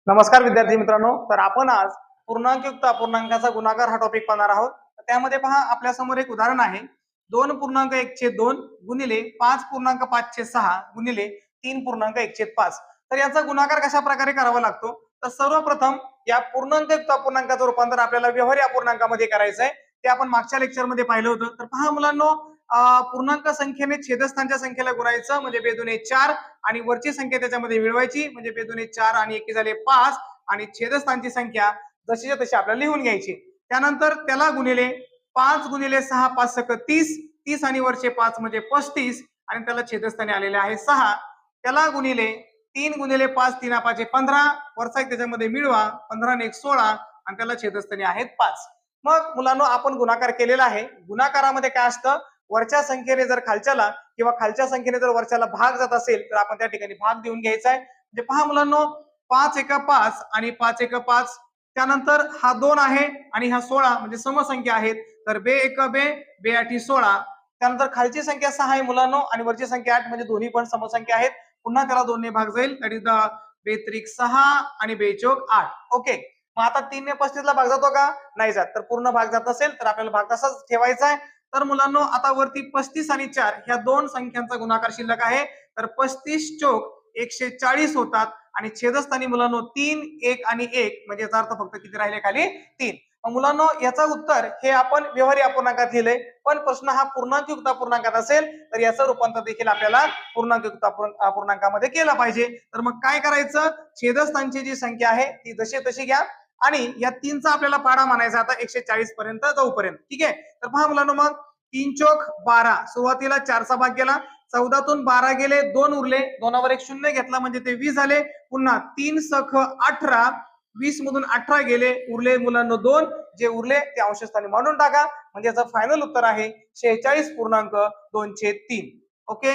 नमस्कार विद्यार्थी मित्रांनो, तर आपण आज पूर्णांकयुक्त अपूर्णांकाचा गुणाकार हा टॉपिक पाहणार आहोत. त्यामध्ये पहा आपल्या समोर एक उदाहरण आहे. 2.1/2 गुणिले 5.5/6 गुणिले 3.1/5. तर याचा गुणाकार कशा प्रकारे करावा लागतो? तर सर्वप्रथम या पूर्णांकयुक्त अपूर्णांकाचं रूपांतर आपल्याला व्यवहारी अपूर्णांकामध्ये करायचं आहे. ते आपण मागच्या लेक्चरमध्ये पाहिलं होतं. तर पहा मुलांनो, पूर्णांक संख्येने छेदस्थानच्या संख्येला गुणायचं म्हणजे बेदुने 4 आणि वरची संख्या त्याच्यामध्ये मिळवायची म्हणजे बेदुने 4 आणि 1 झाले 5 आणि छेदस्थानची संख्या जशीच्या तशी आपल्याला लिहून घ्यायची. त्यानंतर त्याला गुणिले 5 गुणिले 6 5 सक 30, 30 आणि वरचे 5 म्हणजे 35 आणि त्याला छेदस्थानी आलेले आहे 6. त्याला गुणिले 3 गुणिले 5 3 5 15, वरचा एक त्याच्यामध्ये मिळवा 15 ने 1 16 आणि त्याला छेदस्थानी आहेत 5. मग मुलांनो आपण गुणाकार केलेला आहे. गुणाकारामध्ये काय असतं, वरच्या संख्येने जर खालच्याला किंवा खालच्या संख्येने जर वरच्याला भाग जात असेल तर आपण त्या ठिकाणी भाग देऊन घ्यायचा आहे. म्हणजे पहा मुलांनो, 5 एका 5 आणि 5 एका 5, त्यानंतर हा 2 आहे आणि हा 16 म्हणजे समसंख्या आहेत. तर बे एक बे, बे आठी 16. त्यानंतर खालची संख्या 6 आहे मुलांनो आणि वरची संख्या 8 म्हणजे दोन्ही पण समसंख्या आहेत. पुन्हा त्याला 2 ने भाग जाईल, दॅट इज द बेत्रिक 6 आणि बेचोक 8. ओके. मग आता 3 ने 35 ला भाग जातो का? नाही जात. तर पूर्ण भाग जात असेल तर आपल्याला भाग तसाच ठेवायचा आहे. तर मुलांनो आता वरती 35 आणि 4 ह्या दोन संख्यांचा गुणाकार शिल्लक आहे. तर 35 चोक 140 होतात आणि छेदस्थानी मुलांनो 3 1 आणि 1 म्हणजे याचा अर्थ फक्त किती राहिले खाली 3. मुलांनो याचं उत्तर हे आपण व्यवहारी अपूर्णांकात लिहिलंय, पण प्रश्न हा पूर्णांकयुक्त अपूर्णांकात असेल तर याचं रूपांतर देखील आपल्याला पूर्णांकयुक्त अपूर्णांकामध्ये केलं पाहिजे. तर मग काय करायचं, छेदस्थानची जी संख्या आहे ती जशी तशी घ्या आणि या 3चा आपल्याला पाडा मानायचा आता 140 पर्यंत जाऊपर्यंत. ठीक आहे. तर पहा मुलांनो, मग 3 चोक 12, सुरुवातीला 4चा भाग गेला, 14तून 12 गेले, 2 उरले, 2वर एक शून्य घेतला म्हणजे ते 20 झाले. पुन्हा 3 सख 18, 20 मधून 18 गेले, उरले मुलांना 2, जे उरले ते अंशस्थानी मांडून टाका म्हणजे याचं फायनल उत्तर आहे 46.2/3. ओके.